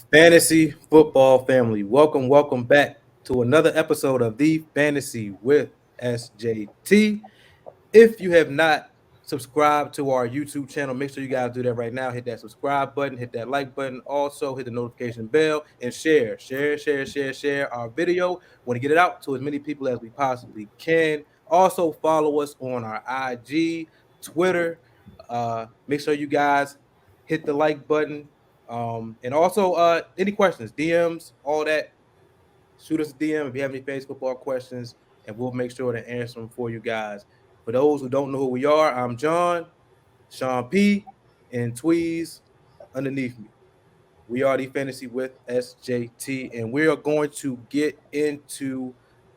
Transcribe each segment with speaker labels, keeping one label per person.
Speaker 1: Fantasy football family, welcome back to another episode of the Fantasy with SJT. If you have not subscribed to our YouTube channel, make sure you guys do that right now. Hit that subscribe button, hit that like button, also hit the notification bell, and share our video. Want to get it out to as many people as we possibly can. Also follow us on our IG, Twitter. Make sure you guys hit the like button. And also any questions, DMs, all that. Shoot us a DM if you have any fantasy football questions, and we'll make sure to answer them for you guys. For those who don't know who we are, I'm John, Sean P, and Tweez underneath me. We are the Fantasy with SJT, and we are going to get into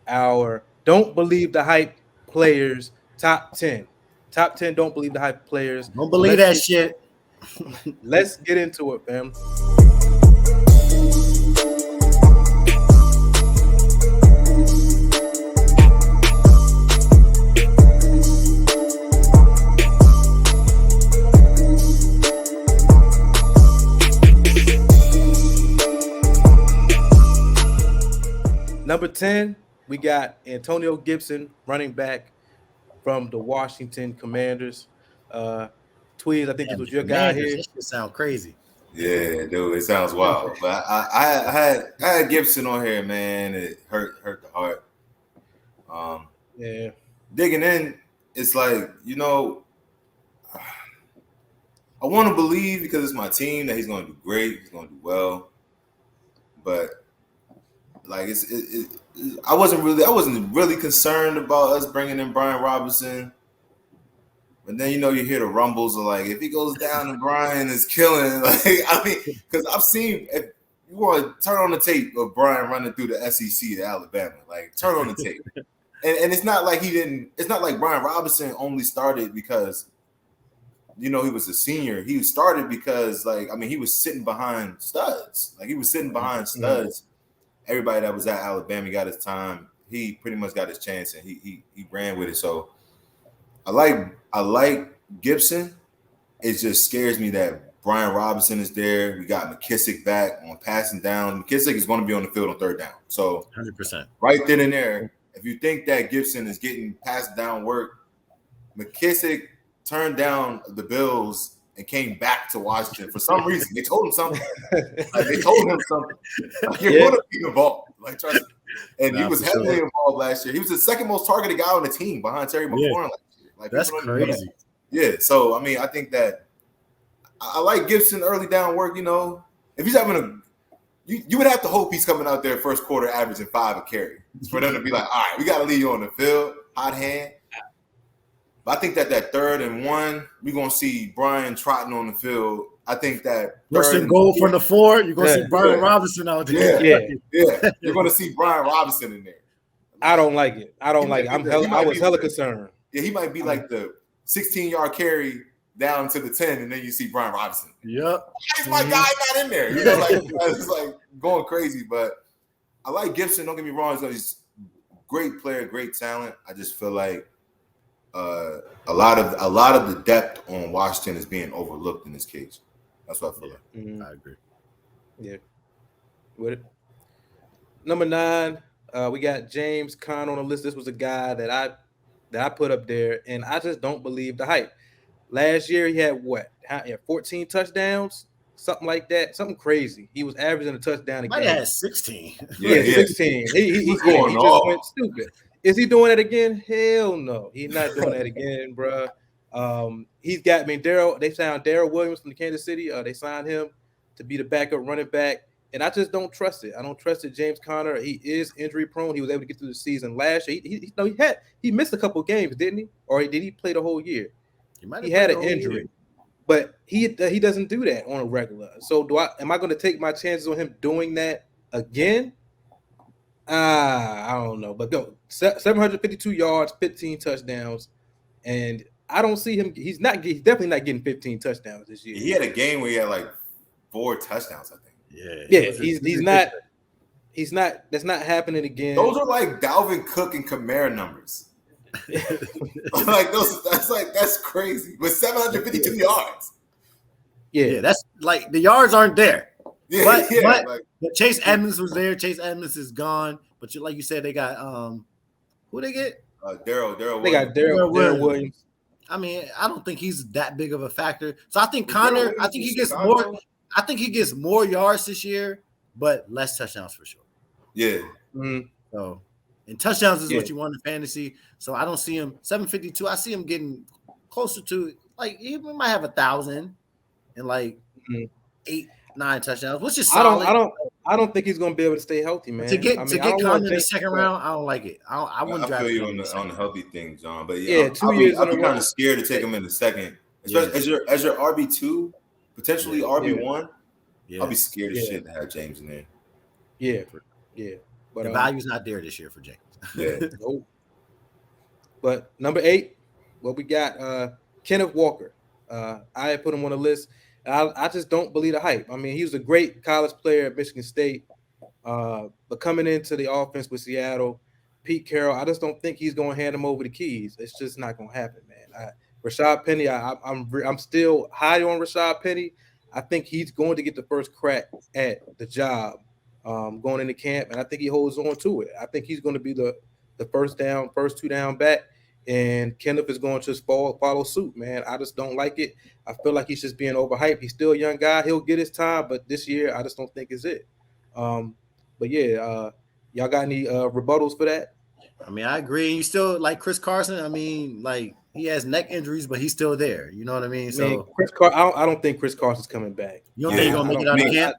Speaker 1: our Don't Believe the Hype Players top 10. Top 10 Don't Believe the Hype Players.
Speaker 2: Don't believe that shit.
Speaker 1: Let's get into it, fam. Number 10, we got Antonio Gibson, running back from the Washington Commanders. Tweez, I think this was your guy here.
Speaker 2: This shit sound crazy.
Speaker 3: Yeah, dude, it sounds wild. But I had Gibson on here, man. It hurt the heart.
Speaker 1: Yeah.
Speaker 3: Digging in, it's like, I want to believe because it's my team that he's going to do great. He's going to do well. But like I wasn't really concerned about us bringing in Brian Robinson. But then you hear the rumbles of like, if he goes down and Brian is killing, like because I've seen, if you want to turn on the tape of Brian running through the SEC to Alabama, like turn on the tape, and it's not like it's not like Brian Robinson only started because he was a senior. He started because he was sitting behind studs, studs. Everybody that was at Alabama got his time. He pretty much got his chance, and he ran with it. So I like Gibson. It just scares me that Brian Robinson is there. We got McKissick back on passing down. McKissick is going to be on the field on third down. So
Speaker 2: 100%.
Speaker 3: Right then and there, if you think that Gibson is getting passed down work, McKissick turned down the Bills and came back to Washington for some reason. They told him something. You're going to be involved. Trust me. And he was heavily involved last year. He was the second most targeted guy on the team behind Terry McLaurin last year.
Speaker 2: That's crazy.
Speaker 3: Yeah. So I think that I like Gibson early down work. If he's having you would have to hope he's coming out there first quarter averaging 5 a carry for them to be like, all right, we got to leave you on the field, hot hand. But I think that third and 1, we're going to see Brian trotting on the field. I think that
Speaker 2: first and goal from the 4, you're going to see Brian Robinson out there.
Speaker 3: Yeah. You're going to see Brian Robinson in there.
Speaker 1: I don't like it. I was hella concerned.
Speaker 3: Yeah, he might be like the 16-yard carry down to the 10, and then you see Brian Robinson.
Speaker 2: Yep.
Speaker 3: Why is my guy not in there? It's like going crazy. But I like Gibson. Don't get me wrong. He's a great player, great talent. I just feel like a lot of the depth on Washington is being overlooked in this case. That's what I feel like.
Speaker 1: Mm-hmm.
Speaker 2: I agree.
Speaker 1: Yeah. With it. Number 9, we got James Conn on the list. This was a guy that I put up there, and I just don't believe the hype. Last year he had what? He had 14 touchdowns, something like that, something crazy. He was averaging a touchdown a game.
Speaker 2: He had 16.
Speaker 1: Yeah, 16. He just went stupid. Is he doing that again? Hell no. He's not doing that again, bro. He's got they signed Darrell Williams from Kansas City. They signed him to be the backup running back. And I just don't trust it. I don't trust it. James Conner, he is injury prone. He was able to get through the season last year. He missed a couple games, didn't he? Or did he play the whole year? He had an injury. But he doesn't do that on a regular. So am I going to take my chances on him doing that again? I don't know. But go 752 yards, 15 touchdowns, and I don't see him. He's definitely not getting 15 touchdowns this year.
Speaker 3: He had a game where he had like 4 touchdowns, I think.
Speaker 1: Yeah. He's not. He's not. That's not happening again.
Speaker 3: Those are like Dalvin Cook and Kamara numbers. That's crazy with 752 yards.
Speaker 1: Yeah,
Speaker 2: that's like the yards aren't there. But Chase Edmonds was there. Chase Edmonds is gone. But like you said, they got who they get?
Speaker 3: Darrell.
Speaker 1: They got Darrell Williams.
Speaker 2: I mean, I don't think he's that big of a factor. So I think Connor, I think he gets more. I think he gets more yards this year, but less touchdowns for sure.
Speaker 3: Yeah.
Speaker 1: Mm-hmm.
Speaker 2: So, and touchdowns is what you want in fantasy. So I don't see him 752. I see him getting closer to like he might have 1,000 and like 8-9 touchdowns, which is solid.
Speaker 1: I don't think he's going to be able to stay healthy, man.
Speaker 2: To get Connor in the second round, I don't like it. I wouldn't draft
Speaker 3: him
Speaker 2: on
Speaker 3: the healthy thing, John. But
Speaker 1: 2 years.
Speaker 3: I'll be kind of scared to take him in the second, especially as your RB2, potentially RB1. Yeah. I'll be scared as shit to have James in there.
Speaker 1: Yeah. But
Speaker 2: the value's not there this year for James.
Speaker 3: Yeah.
Speaker 1: Nope. But number 8, what we got? Kenneth Walker. I had put him on the list. I just don't believe the hype. I mean, he was a great college player at Michigan State, but coming into the offense with Seattle, Pete Carroll, I just don't think he's going to hand him over the keys. It's just not going to happen, man. Rashad Penny, I'm still high on Rashad Penny. I think he's going to get the first crack at the job going into camp, and I think he holds on to it. I think he's going to be the first 2 down back. And Kenneth is going to just follow suit, man. I just don't like it. I feel like he's just being overhyped. He's still a young guy. He'll get his time, but this year I just don't think is it. But yeah, y'all got any rebuttals for that?
Speaker 2: I mean, I agree. You still like Chris Carson. I mean, like he has neck injuries, but he's still there. You know what I mean? So
Speaker 1: I don't think Chris Carson's coming back.
Speaker 2: You don't think he's gonna make it out of camp?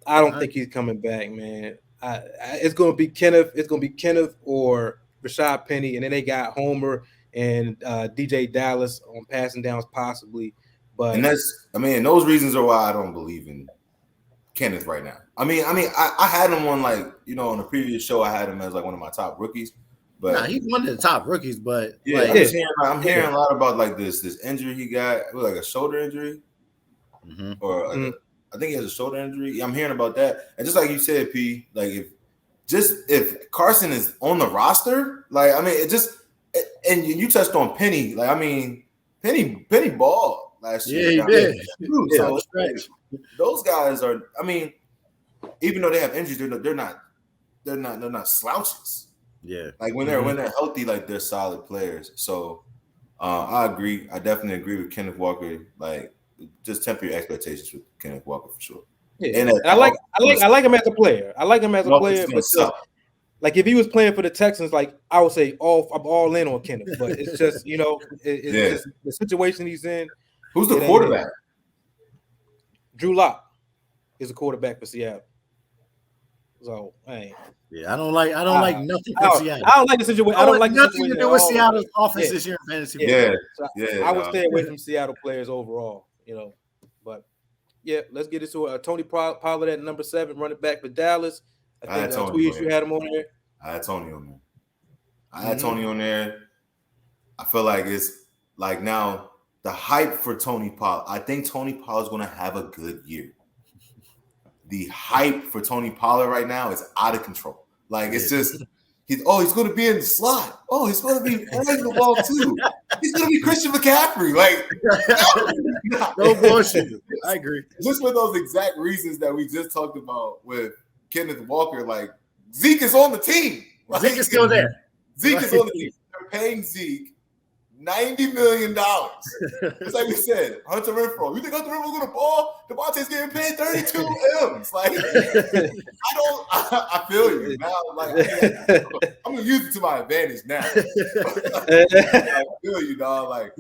Speaker 1: I don't think he's coming back, man. It's gonna be Kenneth. It's gonna be Kenneth or Rashad Penny, and then they got Homer and DJ Dallas on passing downs possibly. But
Speaker 3: those reasons are why I don't believe in Kenneth right now. I had him on on the previous show. I had him as like one of my top rookies. But
Speaker 2: he's one of the top rookies. But
Speaker 3: I'm hearing a lot about like this injury he got, like a shoulder injury, or I think he has a shoulder injury. I'm hearing about that, and just like you said, P, like if Carson is on the roster, and you touched on Penny, Penny balled last year.
Speaker 2: Yeah, he did.
Speaker 3: So those guys are. I mean, even though they have injuries, they're not slouches.
Speaker 2: Yeah,
Speaker 3: like when they're healthy, like they're solid players. So I agree. I definitely agree with Kenneth Walker. Like, just temper your expectations with Kenneth Walker for sure.
Speaker 1: Yeah, and I like him as a player. But like if he was playing for the Texans, like I would say, I'm all in on Kenneth. But it's just it's just the situation he's in.
Speaker 3: Who's the quarterback?
Speaker 1: Drew Lock is a quarterback for Seattle. So I
Speaker 2: don't like nothing for Seattle.
Speaker 1: I don't like the situation. I don't like
Speaker 2: nothing to do with Seattle's offense this year in fantasy.
Speaker 1: I would stay away from Seattle players overall. But. Yeah, let's get into it. Tony Pollard at number 7, running back for Dallas. I think tweets you had him on there.
Speaker 3: I had Tony on there. I feel like it's like now the hype for Tony Pollard. I think Tony Pollard's going to have a good year. The hype for Tony Pollard right now is out of control. Like it's just he's going to be in the slot. Oh, he's going to be running the ball too. He's going to be Christian McCaffrey. Like,
Speaker 2: no bullshit. I agree.
Speaker 3: Just for those exact reasons that we just talked about with Kenneth Walker, like Zeke is on the team.
Speaker 2: Right? Zeke is still there.
Speaker 3: Zeke is on the team. They're paying Zeke $90 million. It's like we said, Hunter Renfrow. You think Hunter Renfrow's going to ball? Devontae's getting paid 32 M's. Like, I feel you now. Like, I'm going to use it to my advantage now. I feel you, dog. Like,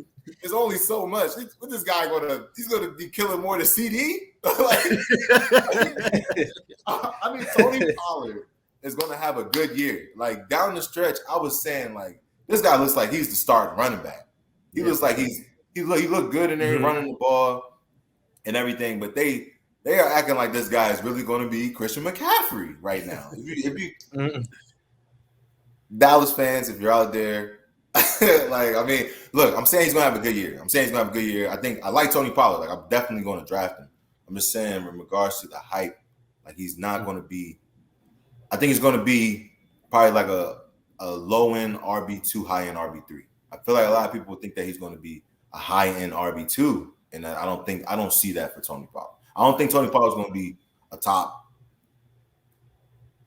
Speaker 3: it's only so much. What this guy he's going to be killing more than CD? Tony Pollard is going to have a good year. Like, down the stretch, I was saying, like, this guy looks like he's the starting running back. He looks like he looked good in there running the ball and everything, but they are acting like this guy is really going to be Christian McCaffrey right now. Dallas fans, if you're out there, look, I'm saying he's going to have a good year. I think I like Tony Pollard. Like, I'm definitely going to draft him. I'm just saying, in regards to the hype, like he's not going to be. I think he's going to be probably like a low-end RB2, high-end RB3. I feel like a lot of people think that he's going to be a high-end RB2, and I don't see that for Tony Pollard. I don't think Tony Pollard is going to be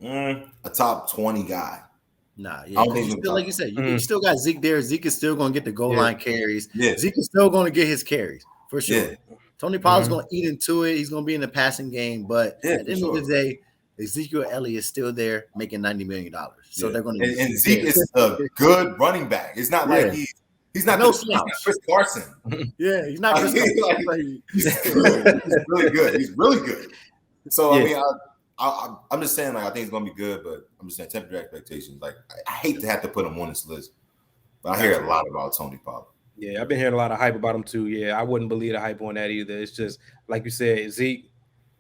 Speaker 3: a top 20 guy.
Speaker 2: Nah, yeah. You still, like you said, you still got Zeke there. Zeke is still going to get the goal line carries.
Speaker 3: Yeah.
Speaker 2: Zeke is still going to get his carries for sure.
Speaker 3: Yeah.
Speaker 2: Tony Pollard's going to eat into it. He's going to be in the passing game, but at the end of the day, Ezekiel Elliott is still there making $90 million. So they're going to.
Speaker 3: And Zeke is a good running back. It's not like he's not
Speaker 2: no
Speaker 3: he's not Chris Carson.
Speaker 2: Yeah, he's not Chris Carson.
Speaker 3: He's good. He's really good. He's really good. So I mean, I'm just saying, like, I think it's gonna be good, but I'm just saying temper your expectations. Like, I hate to have to put him on this list, but I hear a lot about Tony Pollard.
Speaker 1: Yeah, I've been hearing a lot of hype about him too. Yeah, I wouldn't believe the hype on that either. It's just like you said, Zeke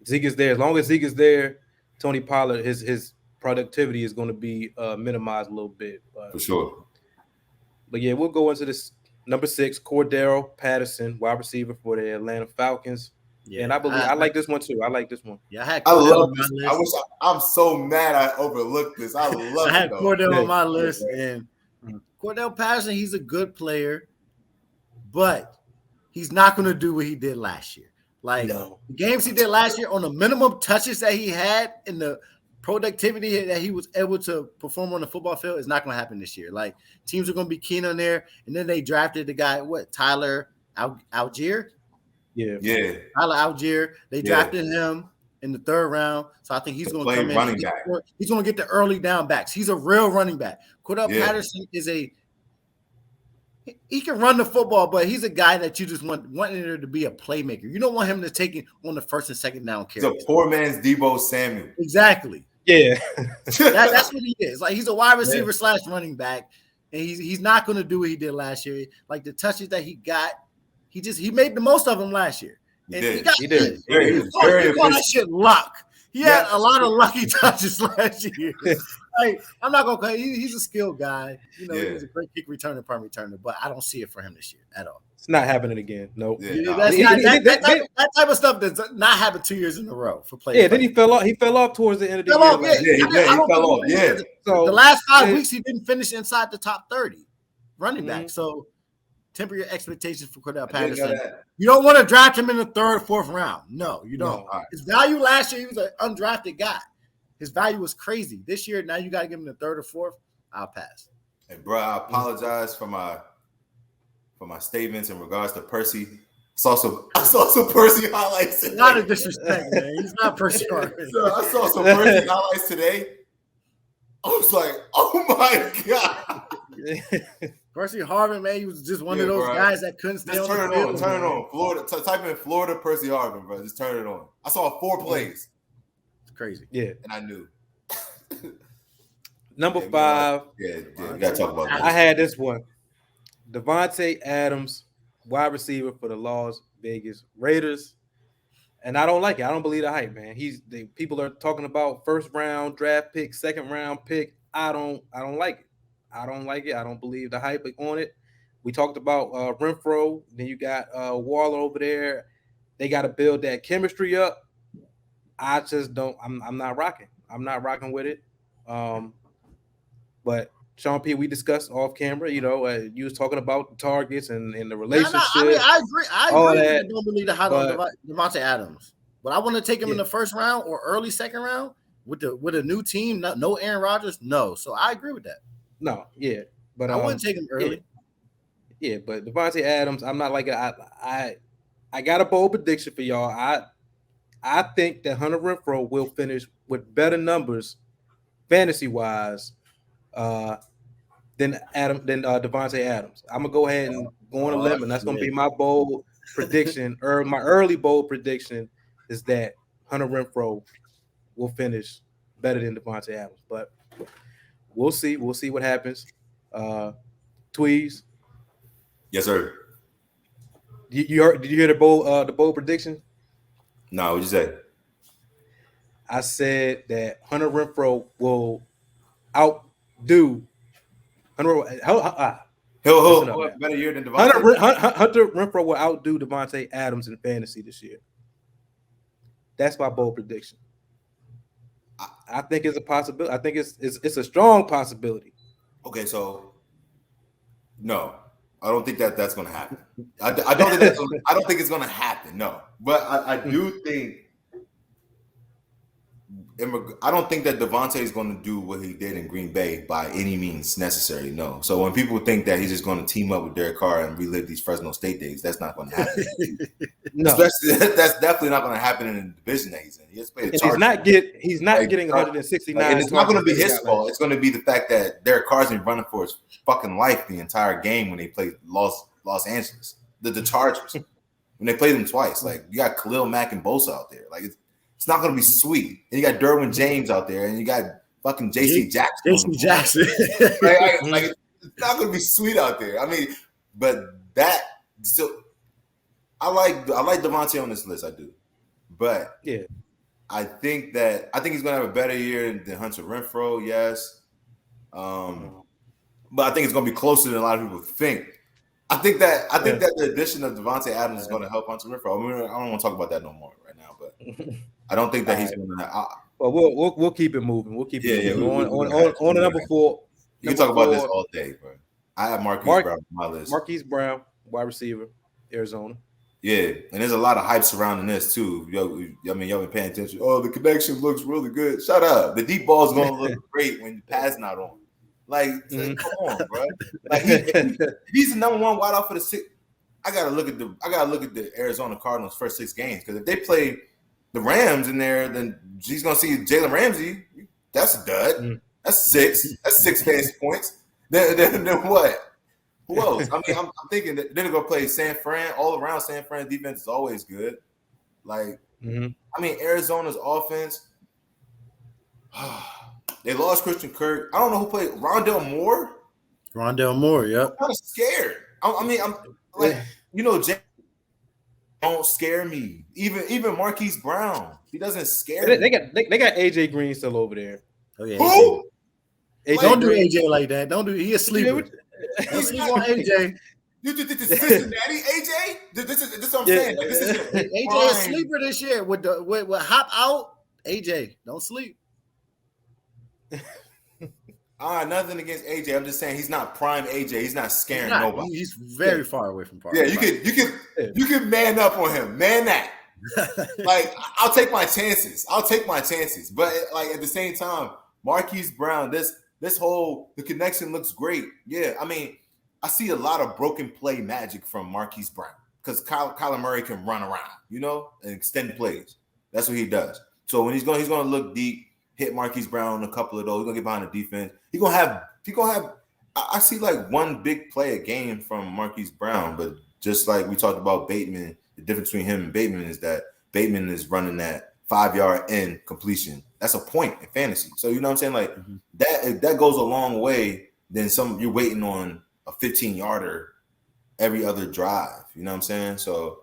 Speaker 1: is there. As long as Zeke is there, Tony Pollard, his productivity is going to be minimized a little bit.
Speaker 3: For sure.
Speaker 1: But yeah, we'll go into this number 6, Cordarrelle Patterson, wide receiver for the Atlanta Falcons. Yeah, and I like this one too. I like this one.
Speaker 2: Yeah,
Speaker 3: I love this. I'm so mad I overlooked this. I had
Speaker 2: Cordarrelle on my list, and Cordarrelle Patterson, he's a good player, but he's not going to do what he did last year. Like the games he did last year, on the minimum touches that he had and the productivity that he was able to perform on the football field is not going to happen this year. Like teams are going to be keen on there, and then they drafted the guy, Tyler Algier.
Speaker 3: Yeah.
Speaker 2: Tyler Algier. They drafted him in the 3rd round. So I think he's going to come in.
Speaker 3: Running back.
Speaker 2: He's going to get the early down backs. He's a real running back. Cordarrelle Patterson is he can run the football, but he's a guy that you just want there to be a playmaker. You don't want him to take it on the 1st and 2nd down carries.
Speaker 3: He's a poor man's Deebo Samuel.
Speaker 2: Exactly.
Speaker 1: Yeah.
Speaker 2: That's what he is. Like he's a wide receiver / running back, and he's not going to do what he did last year. Like the touches that he got, he made the most of them last year. And
Speaker 3: he
Speaker 2: did.
Speaker 3: He
Speaker 2: called that shit luck. He had a lot of lucky touches last year. Like, I'm not gonna. He's a skilled guy. You know, he's a great kick returner, punt returner, but I don't see it for him this year at all.
Speaker 1: It's not happening again. Nope.
Speaker 2: That type of stuff does not happen 2 years in a row for players.
Speaker 1: Yeah, then he fell off. He fell off towards the end of the year.
Speaker 3: He fell off. Yeah.
Speaker 2: So the last 5 weeks, he didn't finish inside the top 30 running back. So temper your expectations for Cordarrelle Patterson. You don't want to draft him in the 3rd, 4th round. No, you don't.
Speaker 3: No.
Speaker 2: His value last year, he was an undrafted guy. His value was crazy. This year, now you got to give him the 3rd or 4th. I'll pass.
Speaker 3: Hey, bro, I apologize for my statements in regards to Percy. I saw some Percy highlights today.
Speaker 2: Not a disrespect, man. He's not Percy Harvin.
Speaker 3: So I saw some Percy highlights today. I was like, oh my God.
Speaker 2: Percy Harvin, man, he was just one of those guys that couldn't stay on the field.
Speaker 3: Turn it on. Florida. Type in Florida Percy Harvin, bro. Just turn it on. I saw 4 plays.
Speaker 2: It's crazy.
Speaker 1: Yeah.
Speaker 3: And I knew.
Speaker 1: Number 5.
Speaker 3: We got to talk about that.
Speaker 1: I had this one. Devonta Adams, wide receiver for the Las Vegas Raiders. And I don't like it. I don't believe the hype, man. People are talking about 1st round draft pick, 2nd round pick. I don't like it. I don't like it. I don't believe the hype on it. We talked about Renfro. Then you got Waller over there. They got to build that chemistry up. I just don't. I'm not rocking. I'm not rocking with it. But Sean P, we discussed off camera. You know, you was talking about the targets and the relationship.
Speaker 2: I agree. I don't believe the hype on Devonta Adams, but I want to take him in the 1st round or early 2nd round with a new team. No Aaron Rodgers. No, so I agree with that.
Speaker 1: No, yeah, but
Speaker 2: I wouldn't take him early.
Speaker 1: Yeah, but Devonta Adams, I'm not like it. I got a bold prediction for y'all. I think that Hunter Renfrow will finish with better numbers, fantasy wise, than Devonta Adams. I'm gonna go ahead and go on a limb, and that's gonna be my bold prediction, or my early bold prediction is that Hunter Renfrow will finish better than Devonta Adams, but. We'll see. We'll see what happens. Tweez.
Speaker 3: Yes, sir.
Speaker 1: Did you hear the bold prediction?
Speaker 3: No, what'd you say?
Speaker 1: I said that Hunter Renfrow will outdo
Speaker 3: He'll better year than Devontae.
Speaker 1: Hunter Renfrow will outdo Devonta Adams in fantasy this year. That's my bold prediction. I think it's a possibility. I think it's a strong possibility.
Speaker 3: Okay, so no, I don't think that's going to happen. I don't think it's going to happen. No, but I do think I don't think that Devonta is going to do what he did in Green Bay by any means necessary. No. So when people think that he's just going to team up with Derek Carr and relive these Fresno State days, that's not going to happen.
Speaker 1: No,
Speaker 3: Especially that's definitely not going to happen in the division that he's in. He has to play the Chargers.
Speaker 1: He's not getting 169.
Speaker 3: And it's not going to be his fault. It's going to be the fact that Derek Carr's been running for his fucking life the entire game when they played Los Angeles, the Chargers, when they played them twice. Like you got Khalil Mack and Bosa out there. Like it's not going to be sweet. And you got Derwin James out there, and you got fucking J.C. Jackson.
Speaker 2: J.C. Jackson.
Speaker 3: like it's not going to be sweet out there. I mean, but that still, I like Devontae on this list. I do, but
Speaker 1: yeah,
Speaker 3: I think he's going to have a better year than Hunter Renfrow. Yes, but I think it's going to be closer than a lot of people think. I think that the addition of Devonta Adams is going to help Hunter Renfrow. I mean, I don't want to talk about that no more right now, but I don't think that he's going to.
Speaker 1: Well, we'll keep it moving. We'll keep it moving.
Speaker 3: On
Speaker 1: to number 4.
Speaker 3: You can talk about this all day, bro. I have Marquise Brown on my list.
Speaker 1: Marquise Brown, wide receiver, Arizona.
Speaker 3: Yeah, and there's a lot of hype surrounding this too. Y'all been paying attention. Oh, the connection looks really good. Shut up. The deep ball is going to look great when the pass not on. Like, come on, bro. Like, he's the number one wideout for the 6. I gotta look at the Arizona Cardinals' first 6 games, because if they play the Rams in there, then she's gonna see Jalen Ramsey. That's a dud. That's 6. That's 6 fantasy points. Then what? Who else? I mean, I'm thinking that they're gonna play San Fran. All around, San Fran's defense is always good. Like, I mean, Arizona's offense. They lost Christian Kirk. I don't know who played Rondell Moore.
Speaker 2: Rondell Moore, yep.
Speaker 3: I'm kind of scared. I'm like, Jay don't scare me. Even Marquise Brown, he doesn't scare me.
Speaker 1: They got AJ Green still over there.
Speaker 2: Oh yeah.
Speaker 3: Who?
Speaker 2: Don't do AJ like that. Don't do. He a sleeper. Don't sleep on AJ.
Speaker 3: You did this Cincinnati, AJ? This is what I'm saying. Like, this is
Speaker 2: AJ a sleeper this year with hop out. AJ, don't sleep.
Speaker 3: Nothing against AJ. I'm just saying he's not prime AJ. He's not scaring nobody.
Speaker 2: He's very far away from
Speaker 3: prime. Yeah, you can man up on him. Man that. Like, I'll take my chances. But like at the same time, Marquise Brown, the connection looks great. Yeah, I mean, I see a lot of broken play magic from Marquise Brown because Kyler Murray can run around, and extend plays. That's what he does. So when he's going to look deep, hit Marquise Brown a couple of those. He's gonna get behind the defense. He gonna have. I see like one big play a game from Marquise Brown, but just like we talked about Bateman, the difference between him and Bateman is that Bateman is running that 5-yard end completion. That's a point in fantasy. So you know what I'm saying? Like that goes a long way than you're waiting on a 15-yarder every other drive. You know what I'm saying? So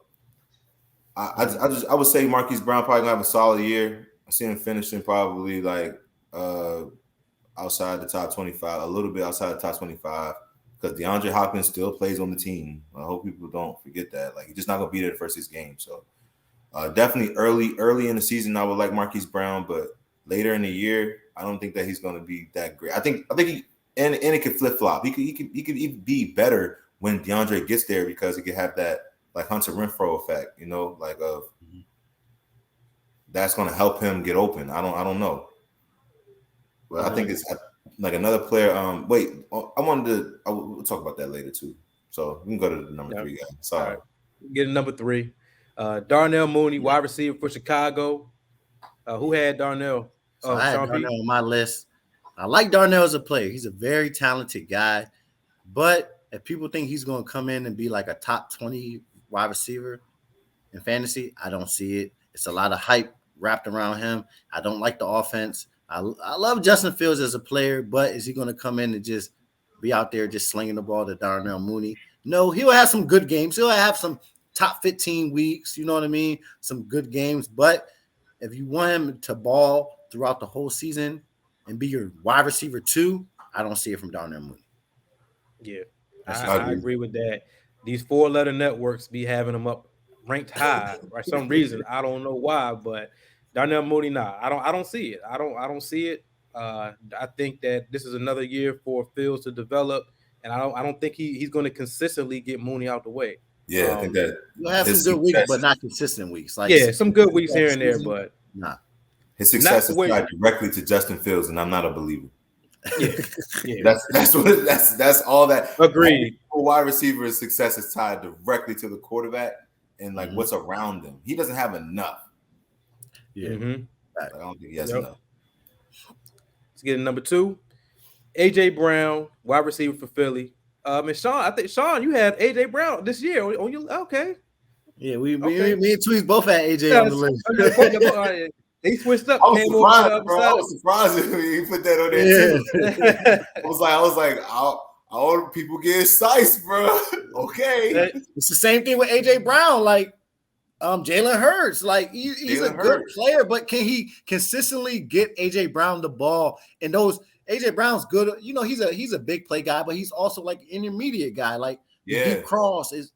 Speaker 3: I would say Marquise Brown probably gonna have a solid year. I see him finishing probably like outside the top 25, a little bit outside the top 25, because DeAndre Hopkins still plays on the team. I hope people don't forget that. Like, he's just not gonna be there the first 6 games. So definitely early in the season, I would like Marquise Brown, but later in the year, I don't think that he's gonna be that great. I think he and it could flip flop. He could even be better when DeAndre gets there, because he could have that like Hunter Renfrow effect, like of. That's going to help him get open. I don't know, but I think it's like another player. We'll talk about that later too. So we can go to the number 3 guy. Sorry.
Speaker 1: Right. Get a number 3. Darnell Mooney, wide receiver for Chicago. Who had Darnell?
Speaker 2: I had Darnell on my list. I like Darnell as a player. He's a very talented guy, but if people think he's going to come in and be like a top 20 wide receiver in fantasy, I don't see it. It's a lot of hype wrapped around him. I don't like the offense. I love Justin Fields as a player, but is he going to come in and just be out there just slinging the ball to Darnell Mooney? No, he'll have some good games. He'll have some top 15 weeks, you know what I mean? Some good games. But if you want him to ball throughout the whole season and be your wide receiver 2, I don't see it from Darnell Mooney.
Speaker 1: Yeah, I agree with that. These 4-letter networks be having them up ranked high for some reason. I don't know why, but Darnell Mooney, I don't see it. I don't see it. I think that this is another year for Fields to develop, and I don't think he's going to consistently get Mooney out the way.
Speaker 3: Yeah, I think that
Speaker 2: you'll have some good weeks, but not consistent weeks. Like
Speaker 1: some good weeks here and there, but
Speaker 2: nah.
Speaker 3: His success is tied directly to Justin Fields, and I'm not a believer.
Speaker 1: Yeah.
Speaker 3: That's all that.
Speaker 1: Agreed.
Speaker 3: Wide receiver's success is tied directly to the quarterback and like what's around him. He doesn't have enough.
Speaker 2: Yeah,
Speaker 3: I don't think he has enough.
Speaker 1: Let's get to number 2. AJ Brown, wide receiver for Philly. And Sean, I think Sean, you had AJ Brown this year on your okay.
Speaker 2: Yeah, me and Tweez both had AJ on the
Speaker 1: list. They switched up.
Speaker 3: I was surprised when he put that on there too. I was like, all people get sized, bro. Okay,
Speaker 2: it's the same thing with AJ Brown. Like, Jalen Hurts, like he's a good player, but can he consistently get AJ Brown the ball? And those AJ Brown's good. You know, he's a big play guy, but he's also like an intermediate guy. Like the deep cross is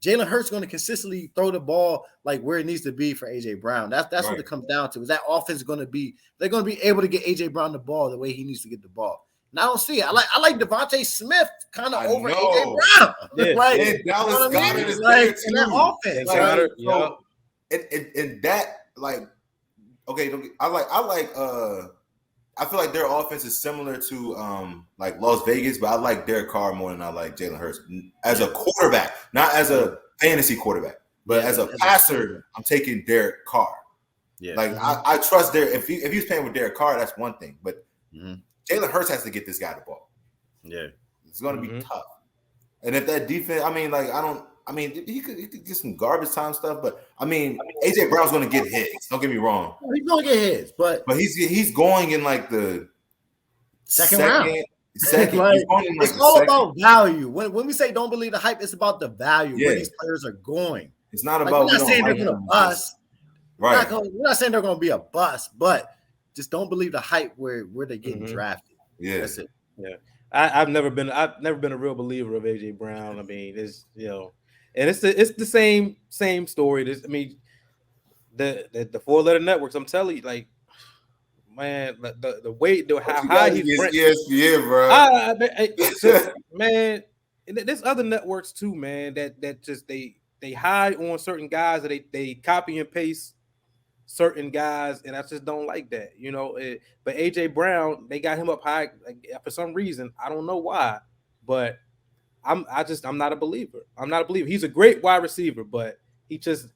Speaker 2: Jalen Hurts going to consistently throw the ball like where it needs to be for AJ Brown. That's what it comes down to. Is that offense going to be? They're going to be able to get AJ Brown the ball the way he needs to get the ball. And I don't see it. I like Devonta Smith kind of over AJ Brown.
Speaker 3: Yeah.
Speaker 2: Like,
Speaker 3: Dallas Goedert is
Speaker 2: like in that offense.
Speaker 3: And that like okay. I feel like their offense is similar to like Las Vegas, but I like Derek Carr more than I like Jalen Hurts as a quarterback, not as a fantasy quarterback, but as a passer. I'm taking Derek Carr. Yeah, like I trust Derek. If he's playing with Derek Carr, that's one thing, but Jalen Hurts has to get this guy the ball. Yeah, it's going to be tough. And if that defense, he could get some garbage time stuff, but AJ Brown's going to get hits. Don't get me wrong.
Speaker 2: He's going to get hits, but
Speaker 3: he's going in like the
Speaker 2: second round. Like, it's all about value. When we say don't believe the hype, it's about the value where these players are going.
Speaker 3: It's not about.
Speaker 2: We're not saying they're going to bust. Right. We're not saying they're going to be a bust, but just don't believe the hype where they're getting drafted.
Speaker 3: Yeah,
Speaker 2: that's it.
Speaker 1: Yeah, I've never been a real believer of AJ Brown. I mean, it's and it's the same story. The 4-letter networks. I'm telling you, like, man, the way how high he's ranked.
Speaker 3: ESPN, bro.
Speaker 1: Man, and there's other networks too, man. That just they hide on certain guys that they copy and paste certain guys, and I just don't like that, But AJ Brown, they got him up high for some reason. I don't know why, but I'm not a believer. I'm not a believer. He's a great wide receiver, but he's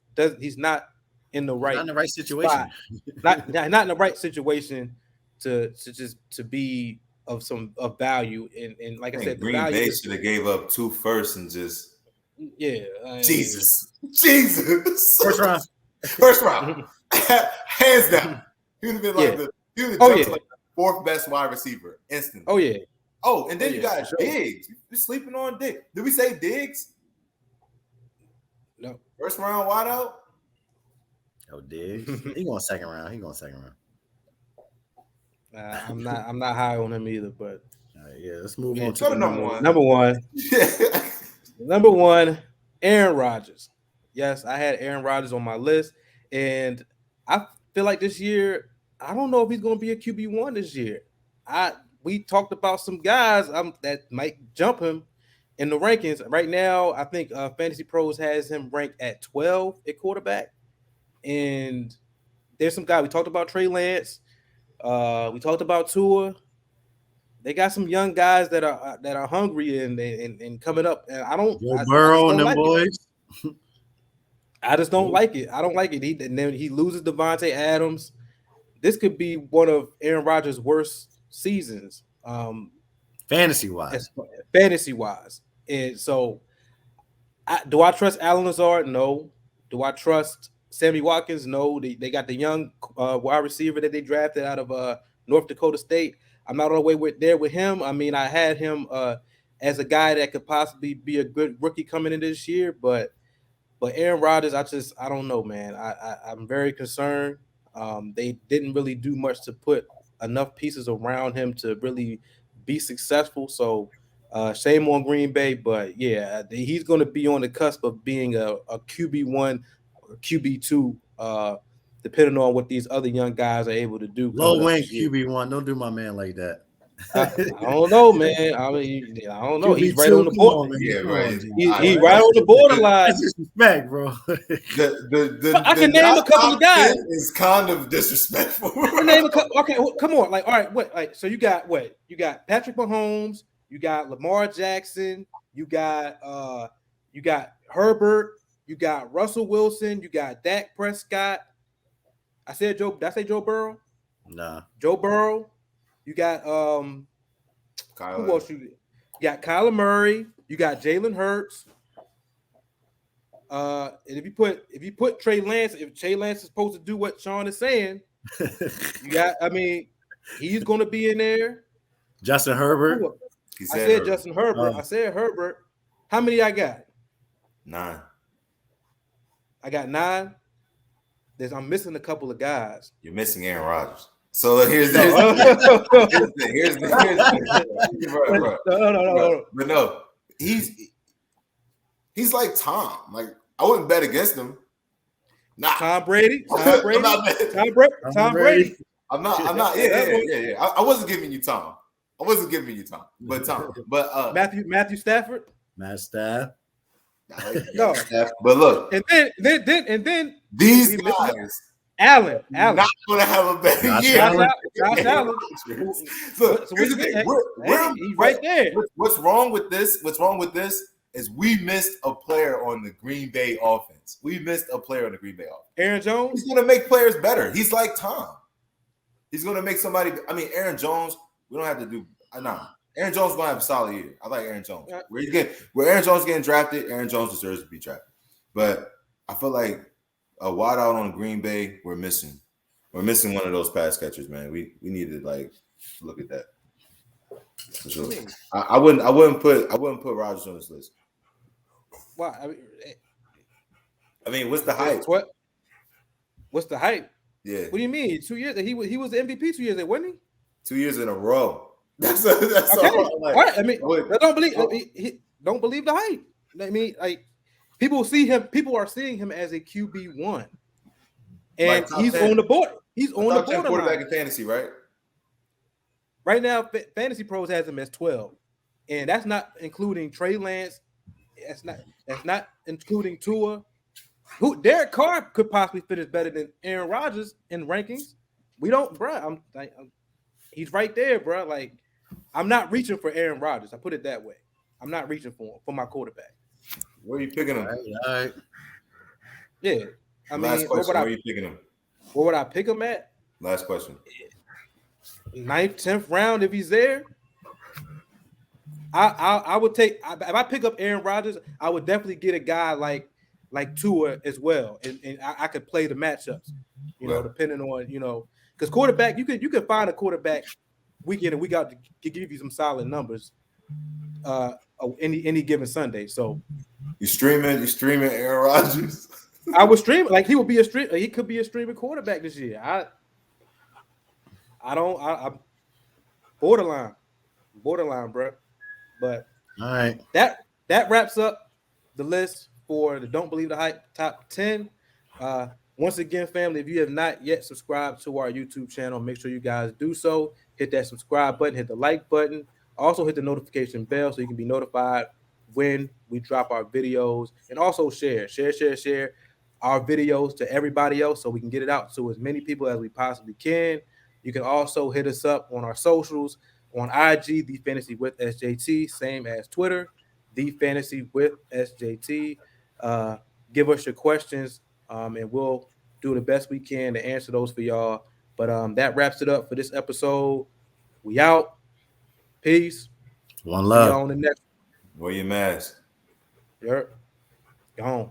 Speaker 1: not in the right
Speaker 2: situation.
Speaker 1: not in the right situation to be of value. And like I said,
Speaker 3: Green Bay should have gave up 2 firsts and just Jesus. First round. Hands down. He would have been like the 4th best wide receiver instantly.
Speaker 1: Oh yeah.
Speaker 3: Oh, and then you got Diggs. You're sleeping on Diggs. Did we say Diggs?
Speaker 1: No.
Speaker 3: First round wideout?
Speaker 2: Oh, Diggs. He going second round.
Speaker 1: I'm not high on him either, but
Speaker 2: let's move on to
Speaker 3: number one.
Speaker 1: Number one, Aaron Rodgers. Yes, I had Aaron Rodgers on my list, and I feel like this year, I don't know if he's going to be a QB1 this year. We talked about some guys that might jump him in the rankings. Right now, I think Fantasy Pros has him ranked at 12 at quarterback. And there's some guys. We talked about Trey Lance. We talked about Tua. They got some young guys that are hungry and coming up. And I don't.
Speaker 2: Burrow and them boys.
Speaker 1: I just don't like it. I don't like it. And then he loses Devonta Adams. This could be one of Aaron Rodgers' worst seasons,
Speaker 2: fantasy wise.
Speaker 1: And so, do I trust Allen Lazard? No. Do I trust Sammy Watkins? No. They got the young wide receiver that they drafted out of North Dakota State. I'm not all the way there with him. I mean, I had him as a guy that could possibly be a good rookie coming in this year, but Aaron Rodgers, I don't know, man. I'm very concerned. They didn't really do much to put enough pieces around him to really be successful. So shame on Green Bay, but yeah, he's going to be on the cusp of being a QB1 or QB2, depending on what these other young guys are able to do.
Speaker 2: Low wing QB1. Don't do my man like that.
Speaker 1: I don't know, man. I mean, I don't know. He's right on the
Speaker 2: Come
Speaker 1: board.
Speaker 2: on, man.
Speaker 3: Yeah,
Speaker 2: Come
Speaker 3: right.
Speaker 2: on,
Speaker 1: He's right on the borderline.
Speaker 2: That's disrespect, bro.
Speaker 1: I can name a couple of guys.
Speaker 3: Is kind of disrespectful.
Speaker 1: Name a couple. Okay, well, come on. Like, all right, what? Like, so you got what? You got Patrick Mahomes. You got Lamar Jackson. You got Herbert. You got Russell Wilson. You got Dak Prescott. I said Joe. Did I say Joe Burrow?
Speaker 2: Nah.
Speaker 1: Joe Burrow. You got who else? You got Kyler Murray. You got Jalen Hurts. And if you put Trey Lance, if Trey Lance is supposed to do what Sean is saying, you got. I mean, he's going to be in there.
Speaker 2: Justin Herbert.
Speaker 1: I said Herbert. Justin Herbert. I said Herbert. How many I got?
Speaker 3: 9.
Speaker 1: I got 9. I'm missing a couple of guys.
Speaker 3: You're missing Aaron Rodgers. So here's the No. But no, he's like Tom. Like I wouldn't bet against him. Nah.
Speaker 1: Tom Brady. Tom Brady.
Speaker 3: I'm not. Yeah. I wasn't giving you Tom. But Tom. But
Speaker 1: Matthew Stafford.
Speaker 2: Matt Staff.
Speaker 1: No.
Speaker 3: But look.
Speaker 1: And then
Speaker 3: these guys.
Speaker 1: Allen.
Speaker 3: Not gonna have a better year.
Speaker 1: Josh Allen.
Speaker 3: So here's the thing.
Speaker 1: He's right there.
Speaker 3: What's wrong with this? Is we missed a player on the Green Bay offense. Aaron Jones. He's gonna make players better. He's like Tom. He's gonna make somebody. I mean, Aaron Jones. We don't have to do. Aaron Jones is gonna have a solid year. I like Aaron Jones. Yeah. Where Aaron Jones is getting drafted, Aaron Jones deserves to be drafted. But I feel like a wideout on Green Bay, we're missing. We're missing one of those pass catchers, man. We need to like look at that. For sure. I wouldn't put Rodgers on this list.
Speaker 1: Why?
Speaker 3: I mean, what's the hype?
Speaker 1: What's the hype?
Speaker 3: Yeah.
Speaker 1: What do you mean? 2 years? He was the MVP 2 years ago, wasn't he?
Speaker 3: 2 years in a row. That's
Speaker 1: okay.
Speaker 3: all.
Speaker 1: All right. I mean, don't believe the hype. I mean, like people see him. People are seeing him as a QB1, and like he's 10. On the board. He's on the board.
Speaker 3: Quarterback in fantasy, right?
Speaker 1: Right now, Fantasy Pros has him as 12, and that's not including Trey Lance. That's not including Tua. Derek Carr could possibly finish better than Aaron Rodgers in rankings. We don't, bro. He's right there, bro. Like, I'm not reaching for Aaron Rodgers. I put it that way. I'm not reaching for my quarterback.
Speaker 3: Where are you picking him?
Speaker 2: All right.
Speaker 1: Yeah. I mean,
Speaker 3: where are you picking him?
Speaker 1: Where would I pick him at?
Speaker 3: Last question.
Speaker 1: 9th, 10th round if he's there. I would take if I pick up Aaron Rodgers, I would definitely get a guy like Tua as well, and I could play the matchups, depending on because quarterback you can find a quarterback week in and week out to give you some solid numbers, any given Sunday. So
Speaker 3: you streaming Aaron Rodgers?
Speaker 1: I would stream like he would be he could be a streaming quarterback this year. I'm borderline, bro. But
Speaker 2: all right,
Speaker 1: that wraps up the list for the Don't Believe the Hype top 10. Once again, family, if you have not yet subscribed to our YouTube channel, make sure you guys do so. Hit that subscribe button, hit the like button. Also hit the notification bell so you can be notified when we drop our videos. And also share our videos to everybody else so we can get it out to as many people as we possibly can. You can also hit us up on our socials. On IG, The Fantasy with SJT, same as Twitter, The Fantasy with SJT. Give us your questions, and we'll do the best we can to answer those for y'all. But that wraps it up for this episode. We out. Peace.
Speaker 2: One love.
Speaker 1: See y'all on the next.
Speaker 3: Wear your mask.
Speaker 1: Yep. Gone.